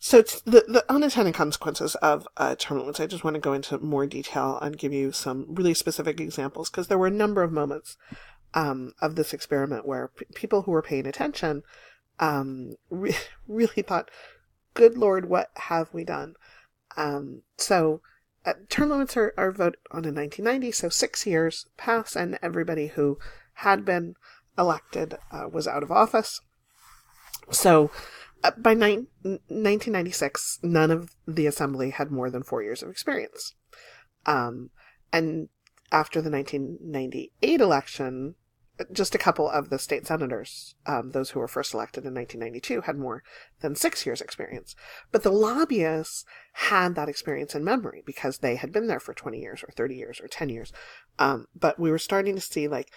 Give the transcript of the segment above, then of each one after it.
So the unintended consequences of term limits, I just want to go into more detail and give you some really specific examples, because there were a number of moments of this experiment where people who were paying attention really thought, good Lord, what have we done? So term limits are voted on in 1990, so 6 years pass, and everybody who had been elected was out of office. So by 1996, none of the assembly had more than 4 years of experience. And after the 1998 election, just a couple of the state senators, those who were first elected in 1992, had more than 6 years experience. But the lobbyists had that experience in memory because they had been there for 20 years or 30 years or 10 years. But we were starting to see like,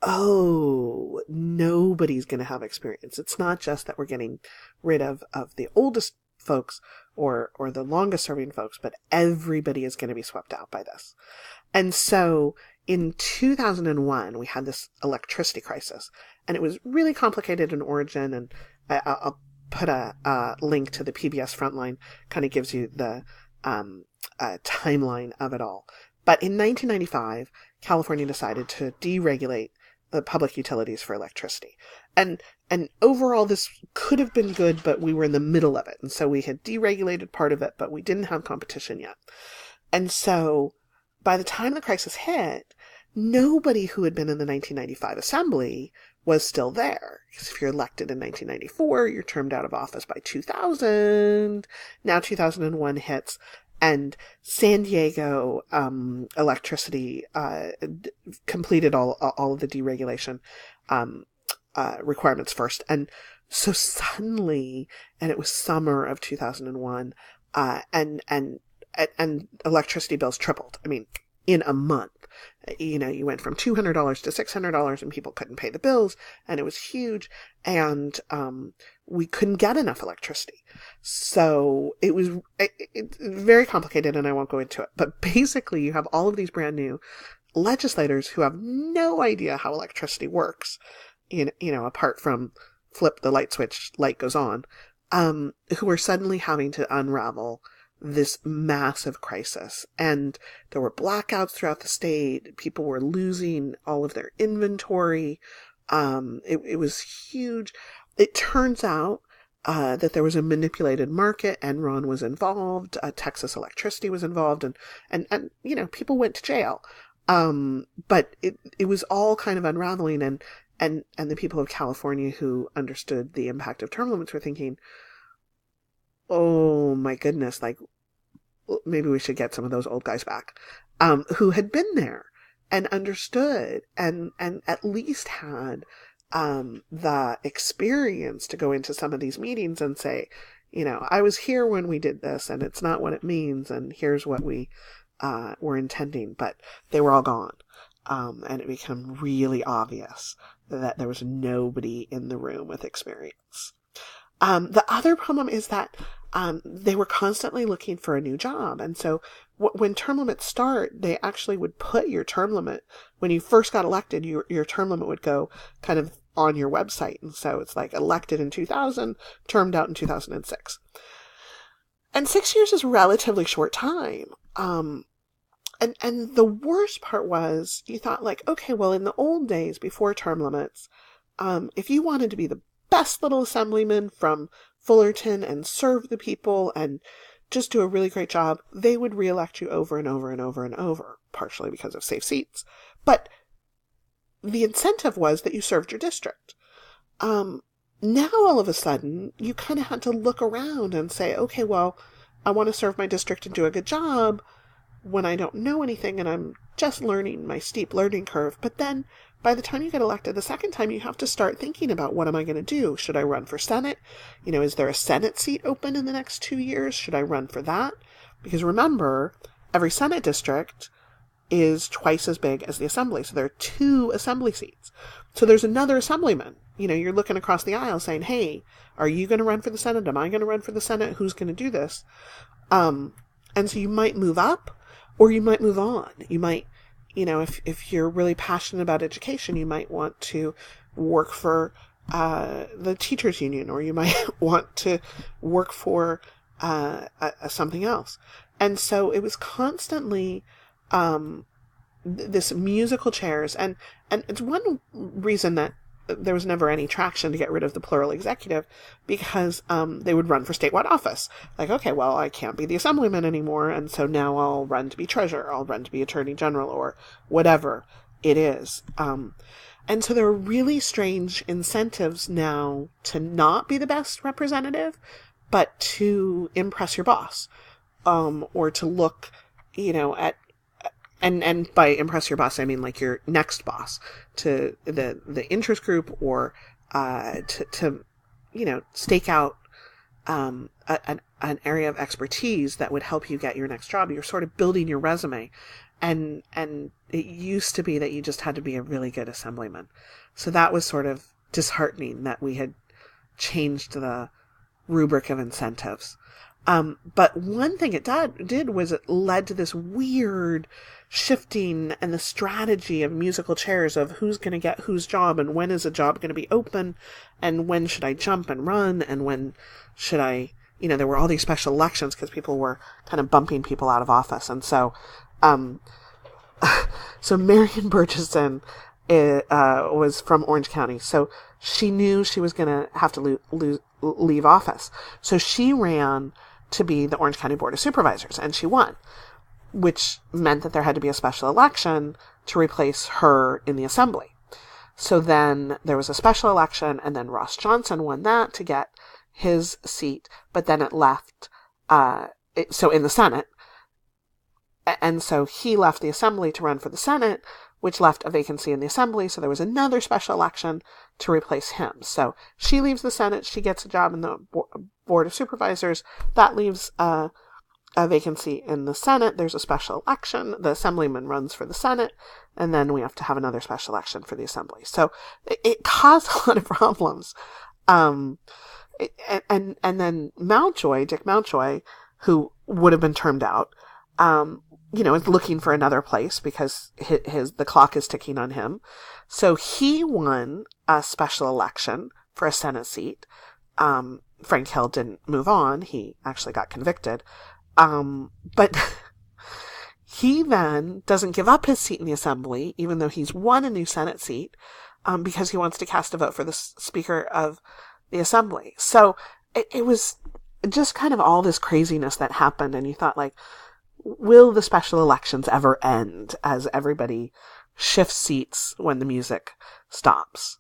oh, nobody's going to have experience. It's not just that we're getting rid of the oldest folks or the longest serving folks, but everybody is going to be swept out by this. And so in 2001, we had this electricity crisis, and it was really complicated in origin. And I'll put a link to the PBS Frontline, kind of gives you the timeline of it all. But in 1995, California decided to deregulate the public utilities for electricity. And overall, this could have been good, but we were in the middle of it. And so we had deregulated part of it, but we didn't have competition yet. And so by the time the crisis hit, nobody who had been in the 1995 assembly was still there. Because if you're elected in 1994, you're termed out of office by 2000. Now 2001 hits, and San Diego electricity completed all of the deregulation requirements first. And so suddenly, and it was summer of 2001, and electricity bills tripled. I mean, in a month. You went from $200 to $600, and people couldn't pay the bills, and it was huge, and we couldn't get enough electricity. So it was very complicated, and I won't go into it. But basically, you have all of these brand new legislators who have no idea how electricity works, apart from flip the light switch, light goes on, who are suddenly having to unravel this massive crisis. And there were blackouts throughout the state. People were losing all of their inventory. It was huge. It turns out that there was a manipulated market. Enron was involved. Texas Electricity was involved, and people went to jail. But it was all kind of unraveling, and the people of California who understood the impact of term limits were thinking, oh my goodness, like maybe we should get some of those old guys back, who had been there and understood and at least had the experience to go into some of these meetings and say, I was here when we did this, and it's not what it means, and here's what we were intending. But they were all gone, and it became really obvious that there was nobody in the room with experience. The other problem is that they were constantly looking for a new job. And so when term limits start, they actually would put your term limit, when you first got elected, your term limit would go kind of on your website. And so it's like elected in 2000, termed out in 2006. And 6 years is a relatively short time. And the worst part was, you thought like, okay, well, in the old days before term limits, if you wanted to be the best little assemblyman from Fullerton and serve the people and just do a really great job, they would reelect you over and over and over and over, partially because of safe seats. But the incentive was that you served your district. Now all of a sudden, you kind of had to look around and say, okay, well, I want to serve my district and do a good job when I don't know anything and I'm just learning my steep learning curve. But then by the time you get elected the second time, you have to start thinking about, what am I going to do? Should I run for Senate? Is there a Senate seat open in the next 2 years? Should I run for that? Because remember, every Senate district is twice as big as the assembly. So there are 2 assembly seats. So there's another assemblyman. You're looking across the aisle saying, hey, are you going to run for the Senate? Am I going to run for the Senate? Who's going to do this? And so you might move up or you might move on. You might, if you're really passionate about education, you might want to work for the teachers union, or you might want to work for something else. And so it was constantly this musical chairs, and it's one reason that there was never any traction to get rid of the plural executive, because they would run for statewide office. Like, okay, well, I can't be the assemblyman anymore, and so now I'll run to be treasurer, I'll run to be attorney general, or whatever it is. And so there are really strange incentives now to not be the best representative, but to impress your boss, or to look, at, and by impress your boss, I mean like your next boss, to the interest group, or to stake out an area of expertise that would help you get your next job. You're sort of building your resume, and it used to be that you just had to be a really good assemblyman. So that was sort of disheartening that we had changed the rubric of incentives. But one thing it did was it led to this weird shifting and the strategy of musical chairs of who's going to get whose job, and when is a job going to be open, and when should I jump and run, and when should I, there were all these special elections because people were kind of bumping people out of office. And so, so Marion Burgeson was from Orange County. So she knew she was going to have to leave office. So she ran to be the Orange County Board of Supervisors, and she won, which meant that there had to be a special election to replace her in the assembly. So then there was a special election, and then Ross Johnson won that to get his seat, but then it left, so in the Senate, and so he left the assembly to run for the Senate, which left a vacancy in the assembly, so there was another special election to replace him. So she leaves the Senate, she gets a job in the Board of Supervisors, that leaves a vacancy in the Senate, there's a special election, the assemblyman runs for the Senate, and then we have to have another special election for the assembly. So it caused a lot of problems. And then Dick Mountjoy, who would have been termed out, is looking for another place because the clock is ticking on him. So he won a special election for a Senate seat. Frank Hill didn't move on. He actually got convicted. But he then doesn't give up his seat in the assembly, even though he's won a new Senate seat, because he wants to cast a vote for the Speaker of the assembly. So it was just kind of all this craziness that happened, and you thought, like, will the special elections ever end as everybody shifts seats when the music stops?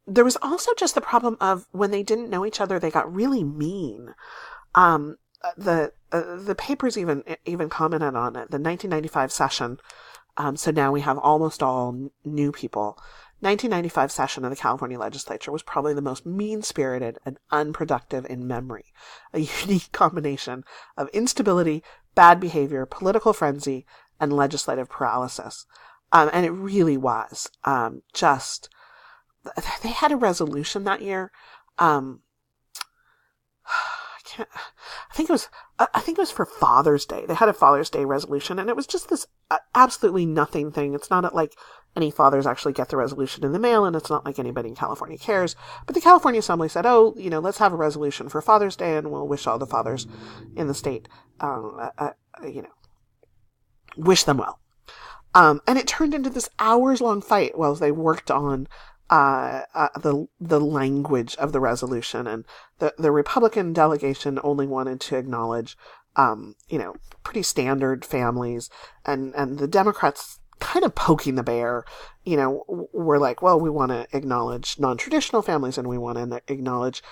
There was also just the problem of when they didn't know each other, they got really mean. The papers even commented on it. The 1995 session, so now we have almost all new people. 1995 session of the California legislature was probably the most mean-spirited and unproductive in memory. A unique combination of instability, bad behavior, political frenzy, and legislative paralysis. And it really was. They had a resolution that year. I think it was for Father's Day. They had a Father's Day resolution, and it was just this absolutely nothing thing. It's not like any fathers actually get the resolution in the mail, and it's not like anybody in California cares. But the California Assembly said, let's have a resolution for Father's Day, and we'll wish all the fathers in the state, wish them well. And it turned into this hours-long fight while they worked on the language of the resolution, and the Republican delegation only wanted to acknowledge, pretty standard families, and the Democrats kind of poking the bear, were like, well, we want to acknowledge non-traditional families, and we want to acknowledge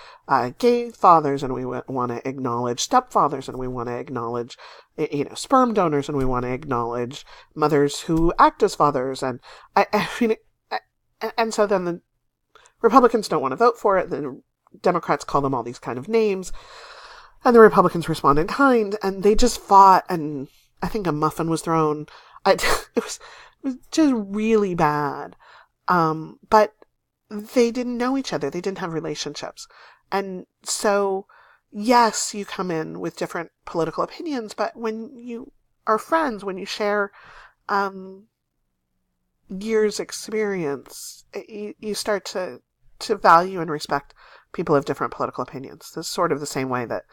gay fathers, and we want to acknowledge stepfathers, and we want to acknowledge, sperm donors, and we want to acknowledge mothers who act as fathers, and and so then the Republicans don't want to vote for it. The Democrats call them all these kind of names, and the Republicans respond in kind, and they just fought, and I think a muffin was thrown. It was just really bad. But they didn't know each other. They didn't have relationships. And so, yes, you come in with different political opinions, but when you are friends, when you share years experience, you start to value and respect people of different political opinions. This is sort of the same way that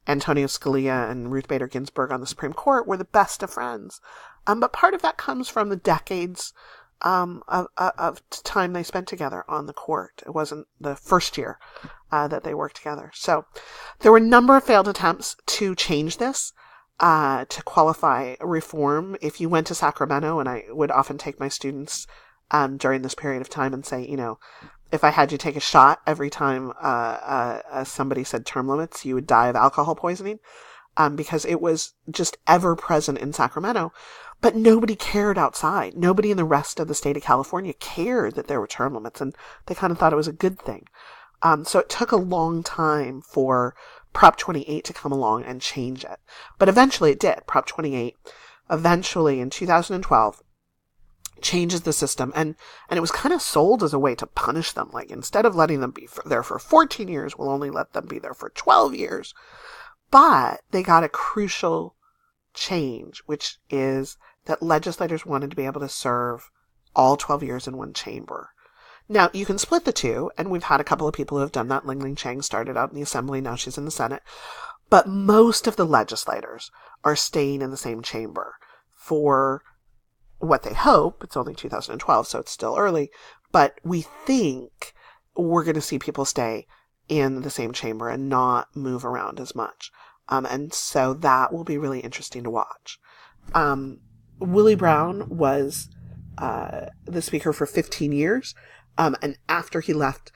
Antonio Scalia and Ruth Bader Ginsburg on the Supreme Court were the best of friends. But part of that comes from the decades of time they spent together on the court. It wasn't the first year that they worked together. So there were a number of failed attempts to change this, to qualify reform. If you went to Sacramento, and I would often take my students during this period of time and say, if I had you take a shot every time somebody said term limits, you would die of alcohol poisoning, because it was just ever present in Sacramento. But nobody cared outside. Nobody in the rest of the state of California cared that there were term limits, and they kind of thought it was a good thing. So it took a long time for Prop 28 to come along and change it. But eventually it did. Prop 28, eventually in 2012, changes the system, and it was kind of sold as a way to punish them. Like, instead of letting them be there for 14 years, we'll only let them be there for 12 years. But they got a crucial change, which is that legislators wanted to be able to serve all 12 years in one chamber. Now, you can split the two, and we've had a couple of people who have done that. Ling Chang started out in the Assembly, now she's in the Senate. But most of the legislators are staying in the same chamber for what they hope. It's only 2012, so it's still early, but we think we're going to see people stay in the same chamber and not move around as much. And so that will be really interesting to watch. Willie Brown was the speaker for 15 years. And after he left,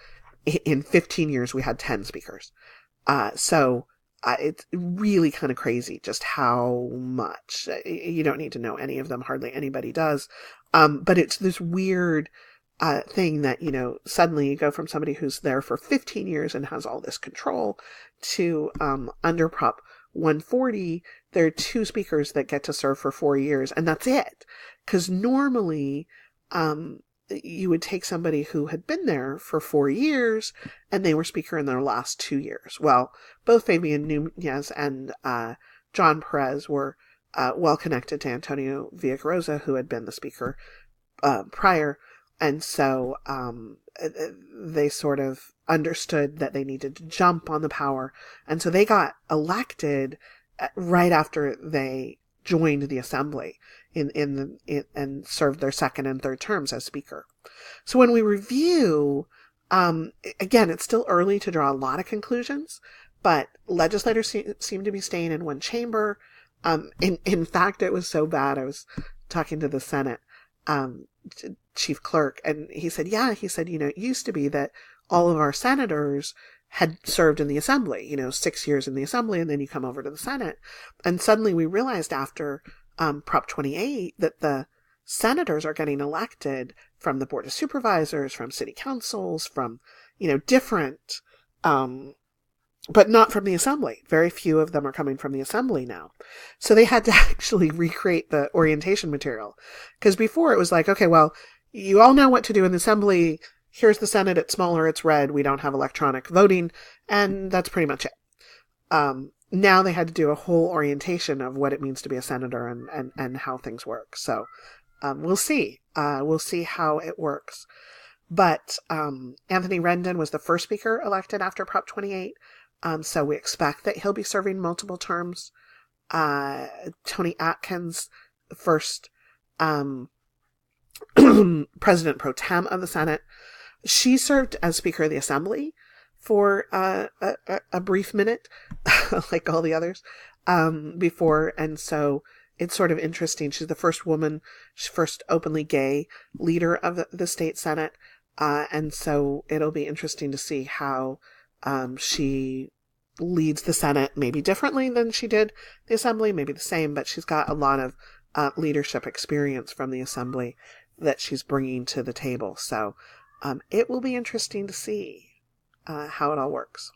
in 15 years, we had 10 speakers. So it's really kind of crazy just how much. You don't need to know any of them. Hardly anybody does. But it's this weird thing that, suddenly you go from somebody who's there for 15 years and has all this control to under Prop 140, there are 2 speakers that get to serve for 4 years, and that's it. Because normally you would take somebody who had been there for 4 years and they were speaker in their last 2 years. Well, both Fabian Nunez and John Perez were well connected to Antonio Villaraigosa, who had been the speaker prior. And so they sort of understood that they needed to jump on the power. And so they got elected right after they joined the Assembly and served their second and third terms as speaker. So when we review, again, it's still early to draw a lot of conclusions, but legislators seem to be staying in one chamber. In fact, it was so bad. I was talking to the Senate chief clerk, and he said, it used to be that all of our senators had served in the Assembly, 6 years in the Assembly, and then you come over to the Senate. And suddenly we realized after Prop 28 that the senators are getting elected from the Board of Supervisors, from city councils, from, different, but not from the Assembly. Very few of them are coming from the Assembly now. So they had to actually recreate the orientation material. Because before it was like, okay, well, you all know what to do in the Assembly. Here's the Senate. It's smaller. It's red. We don't have electronic voting. And that's pretty much it. Now they had to do a whole orientation of what it means to be a senator and how things work. So we'll see. We'll see how it works. But Anthony Rendon was the first speaker elected after Prop 28. So we expect that he'll be serving multiple terms. Toni Atkins, the first President pro tem of the Senate, she served as Speaker of the Assembly for a brief minute, like all the others, before. And so it's sort of interesting. She's the first woman, first openly gay leader of the state Senate. And so it'll be interesting to see how she leads the Senate, maybe differently than she did the Assembly, maybe the same, but she's got a lot of leadership experience from the Assembly that she's bringing to the table. So it will be interesting to see how it all works.